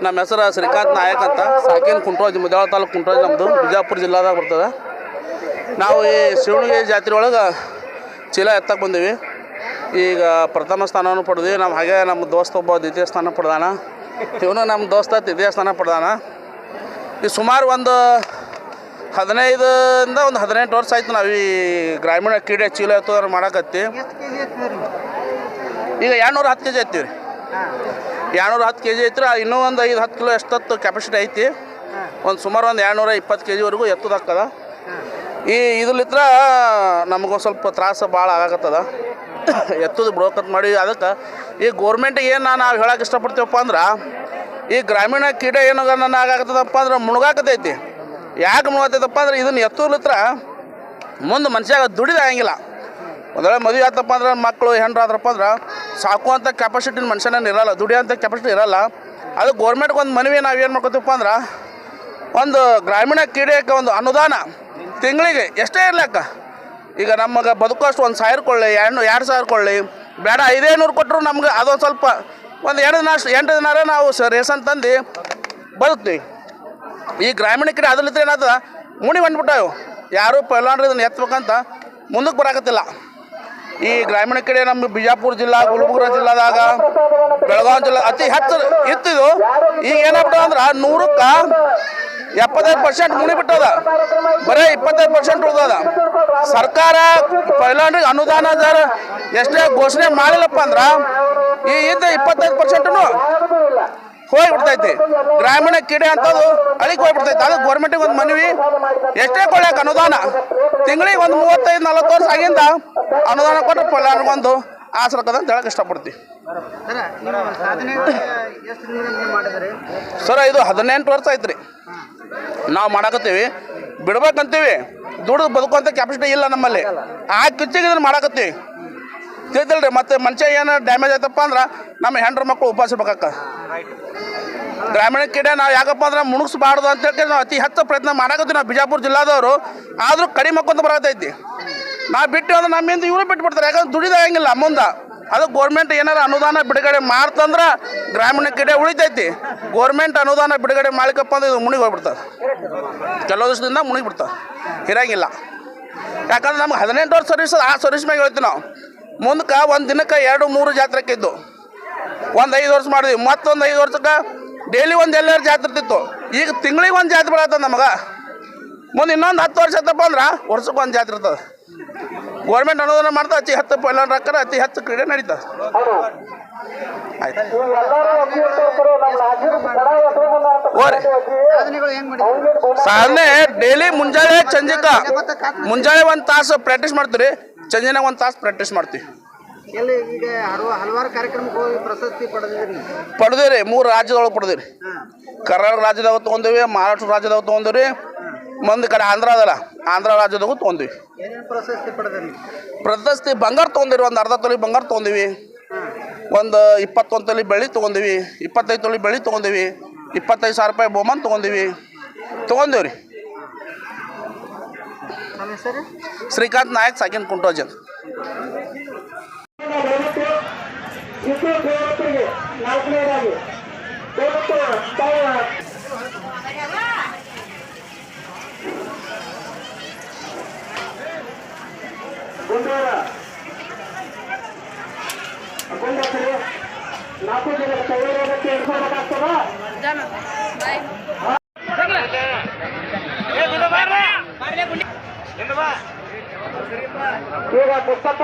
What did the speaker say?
ನಮ್ಮ ಹೆಸರು ಶ್ರೀಕಾಂತ್ ನಾಯಕ್ ಅಂತ. ಸಾಕಿನ ಕುಂಟ್ರಾಜ್, ಮುದ್ಯಾಳ ತಾಲೂಕು ಕುಂಟ್ರಾಜ್ ನಮ್ಮದು, ಬಿಜಾಪುರ ಜಿಲ್ಲಾದಾಗ ಬರ್ತದೆ. ನಾವು ಈ ಶಿವಣಿಗೆ ಜಾತ್ರೆ ಒಳಗೆ ಚೀಲ ಎತ್ತಕ್ಕೆ ಬಂದೀವಿ. ಈಗ ಪ್ರಥಮ ಸ್ಥಾನವನ್ನು ಪಡೆದ್ವಿ. ಹಾಗೆ ನಮ್ಮ ದೋಸ್ತ ಒಬ್ಬ ದ್ವಿತೀಯ ಸ್ಥಾನ ಪಡೆದಾನ. ಇವನು ನಮ್ಮ ದೋಸ್ತ ತೃತೀಯ ಸ್ಥಾನ ಪಡೆದಾನ. ಈ ಸುಮಾರು ಒಂದು 15ರಿಂದ 18 ವರ್ಷ ಆಯ್ತು ನಾವು ಈ ಗ್ರಾಮೀಣ ಕ್ರೀಡೆ ಚೀಲ ಎತ್ತೋದ್ರ ಮಾಡಕತ್ತಿ. ಈಗ 210 kg ಐತಿ ರೀ. 210 kg ಐತ್ರಿ. ಇನ್ನೂ ಒಂದು 5-10 ಕಿಲೋ ಎಷ್ಟೊತ್ತು ಕೆಪಾಸಿಟಿ ಐತಿ. ಸುಮಾರು ಒಂದು 220 kgವರೆಗೂ ಎತ್ತದಾಗ್ತದ. ಇದ್ರಲ್ಲಿತ್ರ ನಮಗೊಂದು ಸ್ವಲ್ಪ ತ್ರಾಸ ಭಾಳ ಆಗಾಕತ್ತದ. ಎತ್ತದು ಬಿಡೋಕತ್ ಮಾಡಿ. ಅದಕ್ಕೆ ಈ ಗೋರ್ಮೆಂಟಿಗೆ ಏನು ನಾವು ಹೇಳಕ್ಕೆ ಇಷ್ಟಪಡ್ತೀವಪ್ಪ ಅಂದ್ರೆ, ಈ ಗ್ರಾಮೀಣ ಕ್ರೀಡೆ ಏನು ನನ್ನ ಆಗಾಕತ್ತದಪ್ಪ ಅಂದ್ರೆ ಮುಳುಗಾಕತೈತಿ. ಯಾಕೆ ಮುಳುಗತ್ತೈತಪ್ಪ ಅಂದ್ರೆ, ಇದನ್ನು ಎತ್ತೋಲಿತ್ರ ಮುಂದೆ ಮನುಷ್ಯಾಗ ದುಡಿದಾಗಿಲ್ಲ. ಒಂದು ವೇಳೆ ಮದುವೆ ಆತಪ್ಪ ಅಂದ್ರೆ ಮಕ್ಕಳು ಹೆಣ್ಣು ಆದ್ರಪ್ಪ ಅಂದ್ರೆ ಸಾಕುವಂಥ ಕೆಪಾಸಿಟಿ ಮನುಷ್ಯನ ಇರೋಲ್ಲ, ದುಡಿಯೋಂಥ ಕೆಪಾಸಿಟಿ ಇರೋಲ್ಲ. ಅದು ಗೋರ್ಮೆಂಟ್ಗೆ ಒಂದು ಮನವಿ ನಾವು ಏನು ಮಾಡ್ಕೊತೀವಪ್ಪ ಅಂದ್ರೆ, ಒಂದು ಗ್ರಾಮೀಣ ಕ್ರೀಡೆಗೆ ಒಂದು ಅನುದಾನ ತಿಂಗಳಿಗೆ ಎಷ್ಟೇ ಇರ್ಲಕ್ಕ. ಈಗ ನಮಗೆ ಬದುಕೋಷ್ಟು 1,000 ಕೊಳ್ಳಿ, 2,000 ಕೊಳ್ಳಿ, ಬೇಡ 500 ಕೊಟ್ಟರು ನಮ್ಗೆ ಅದೊಂದು ಸ್ವಲ್ಪ ಒಂದು 8 ದಿನ ನಾವು ರೇಷನ್ ತಂದು ಬದುಕ್ತೀವಿ. ಈ ಗ್ರಾಮೀಣ ಕ್ರೀಡೆ ಅದ್ರಲ್ಲಿದ್ರೆ ಏನಾದ ಮುಣಿ ಬಂದ್ಬಿಟ್ಟಾವು. ಯಾರು ಪೈಲ್ವಾನ್ರು ಇದನ್ನು ಎತ್ತಬೇಕಂತ ಮುಂದಕ್ಕೆ ಬರಾಕತ್ತಿಲ್ಲ. ಈ ಗ್ರಾಮೀಣ ಕ್ರೀಡೆ ನಮ್ಮ ಬಿಜಾಪುರ ಜಿಲ್ಲಾ, ಗುಲ್ಬರ್ಗ ಜಿಲ್ಲಾದಾಗ, ಬೆಳಗಾವಿ ಜಿಲ್ಲಾ ಅತಿ ಹೆಚ್ಚು ಇತ್ತಿದ್ದು. ಈಗ ಏನಾಗ್ಬಿಟ್ಟು ಅಂದ್ರೆ 100ಕ್ಕೆ 75% ಮುಣಿಬಿಟ್ಟದ, ಬರೀ 25% ಉಳ್ದದ. ಸರ್ಕಾರ ಪೈಲ್ವಾನ್ರಿಗೆ ಅನುದಾನ ಎಷ್ಟೇ ಘೋಷಣೆ ಮಾಡಿಲ್ಲಪ್ಪ ಅಂದ್ರೆ ಈ 25% ಹೋಗಿಬಿಡ್ತೈತಿ. ಗ್ರಾಮೀಣ ಕ್ರೀಡೆ ಅಂತದು ಅಳಿಗೆ ಹೋಗ್ಬಿಡ್ತೈತಿ. ಅದು ಗೋರ್ಮೆಂಟಿಗೆ ಒಂದು ಮನವಿ, ಎಷ್ಟೇ ಕೊಳ್ಳಕ್ಕೆ ಅನುದಾನ ತಿಂಗಳಿಗೆ ಒಂದು 35-40 ವರ್ಷ ಆಗಿಂದ ಅನುದಾನ ಕೊಟ್ಟರೆ ಪೈಲ್ವಾನ್ರಿಗೊಂದು ಆಸರಕದ ಅಂತ ಹೇಳಕ್ಕೆ ಇಷ್ಟಪಡ್ತೀವಿ. ಸರ್ ಇದು 18 ವರ್ಷ ಐತ್ರಿ ನಾವು ಮಾಡಾಕತ್ತೀವಿ. ಬಿಡ್ಬೇಕಂತೀವಿ, ದುಡಿದು ಬದುಕುವಂಥ ಕೆಪಾಸಿಟಿ ಇಲ್ಲ ನಮ್ಮಲ್ಲಿ. ಆ ಕಿಚ್ಚಿಗೆ ಇದನ್ನು ಮಾಡಾಕತ್ತೀವಿ. ತಿಳಿದಿಲ್ರಿ. ಮತ್ತು ಮನುಷ್ಯ ಏನು ಡ್ಯಾಮೇಜ್ ಆಯ್ತಪ್ಪ ಅಂದ್ರೆ ನಮ್ಮ ಹೆಂಡ್ರ ಮಕ್ಕಳು ಉಪವಾಸ ಇರ್ಬೇಕಾಕ. ಗ್ರಾಮೀಣ ಕ್ರೀಡೆ ನಾವು ಯಾಕಪ್ಪ ಅಂದ್ರೆ ಮುಣಗಿಸ್ಬಾರ್ದು ಅಂತೇಳಿ ನಾವು ಅತಿ ಹೆಚ್ಚು ಪ್ರಯತ್ನ ಮಾಡಾಕತ್ತೀವಿ. ನಾವು ಬಿಜಾಪುರ ಜಿಲ್ಲಾದವರು ಆದರೂ ಕಡಿಮೆ ಮಕ್ಕಂತ ಬರತೈತಿ. ನಾವು ಬಿಟ್ಟು ಅಂದ್ರೆ ನಮ್ಮಿಂದ ಇವರು ಬಿಟ್ಬಿಡ್ತಾರೆ. ಯಾಕಂದ್ರೆ ದುಡಿದಾಗಂಗಿಲ್ಲ ಮುಂದೆ. ಅದು ಗೋರ್ಮೆಂಟ್ ಏನಾರು ಅನುದಾನ ಬಿಡುಗಡೆ ಮಾಡ್ತಂದ್ರೆ ಗ್ರಾಮೀಣ ಕ್ರೀಡೆ ಉಳಿತೈತಿ. ಗೋರ್ಮೆಂಟ್ ಅನುದಾನ ಬಿಡುಗಡೆ ಮಾಡ್ಲಿಕ್ಕಪ್ಪ ಅಂದ್ರೆ ಇದು ಮುಣಿಗೆ ಹೋಗ್ಬಿಡ್ತದೆ. ಕೆಲವು ದಿವಸದಿಂದ ಮುಣಿಗ್ಬಿಡ್ತದೆ, ಇರಂಗಿಲ್ಲ. ಯಾಕಂದ್ರೆ ನಮ್ಗೆ 18 ವರ್ಷ ಸರ್ವಿಸ್, ಆ ಸರ್ವಿಸ್ ಮ್ಯಾಗ ಹೇಳ್ತೀವಿ ನಾವು. ಮುಂದಕ್ಕೆ ಒಂದು ದಿನಕ್ಕೆ 2-3 ಜಾತ್ರೆಗೆ ಇದ್ದು, ಒಂದು 5 ವರ್ಷ ಮಾಡಿದ್ವಿ. ಮತ್ತೊಂದು 5 ವರ್ಷಕ್ಕೆ ಡೈಲಿ ಒಂದು ಎಲ್ಲರೂ ಜಾತ್ರೆ ಇರ್ತಿತ್ತು. ಈಗ ತಿಂಗಳಿಗೆ ಒಂದು ಜಾತ್ರೆ ಬರತ್ತದ ನಮಗೆ. ಮುಂದೆ ಇನ್ನೊಂದು 10 ವರ್ಷ ಆಯ್ತಪ್ಪ ಅಂದ್ರೆ ವರ್ಷಕ್ಕೆ ಒಂದು ಜಾತ್ರೆ ಇರ್ತದೆ. ಗೋರ್ಮೆಂಟ್ ಅನುದಾನ ಮಾಡ್ತಾ ಅತಿ ಹೆಚ್ಚು ಪೈಲ್ವಾನ್ ರೊಕ್ಕ, ಅತಿ ಹೆಚ್ಚು ಕ್ರೀಡೆ ನಡೀತದೆ. ಆಯ್ತು ಸಾಧನೆ ಡೈಲಿ ಮುಂಜಾನೆ ಮುಂಜಾನೆ 1 ತಾಸು ಪ್ರಾಕ್ಟೀಸ್ ಮಾಡ್ತೀವಿ. ಸಂಜೆನಾಗ 1 ತಾಸು ಪ್ರಾಕ್ಟೀಸ್ ಮಾಡ್ತೀವಿ. ಪಡೆದಿರಿ 3 ರಾಜ್ಯದೊಳಗೆ ಪಡೆದಿರಿ. ಕರ್ನಾಟಕ ರಾಜ್ಯದಾಗ ತೊಗೊಂಡಿವಿ, ಮಹಾರಾಷ್ಟ್ರ ರಾಜ್ಯದಾಗ ತೊಗೊಂಡಿವಿ, ಮಂದಿ ಕಡೆ ಆಂಧ್ರ ಅದಲ್ಲ, ಆಂಧ್ರ ರಾಜ್ಯದಾಗೂ ತೊಗೊಂಡಿವಿ. ಪ್ರಶಸ್ತಿ ಬಂಗಾರ ತೊಗೊಂಡಿರಿ. ಒಂದು 1/2 ತೊಲೆ ಬಂಗಾರ ತೊಗೊಂಡಿವಿ. ಒಂದು 21 ತೊಲೆ ಬೆಳ್ಳಿ ತೊಗೊಂಡಿವಿ. 25 ತೊಲೆ ಬೆಳ್ಳಿ ತೊಗೊಂಡಿವಿ. 25,000 ರೂಪಾಯಿ ಬಹುಮಾನ ತೊಗೊಂಡಿವ್ರಿ. ಶ್ರೀಕಾಂತ್ ನಾಯಕ್, ಸಾಕಿನ ಕುಂಟ್ರಾಜ್ ಅಂತ. ಈಗ ಪುಸ್ತಕ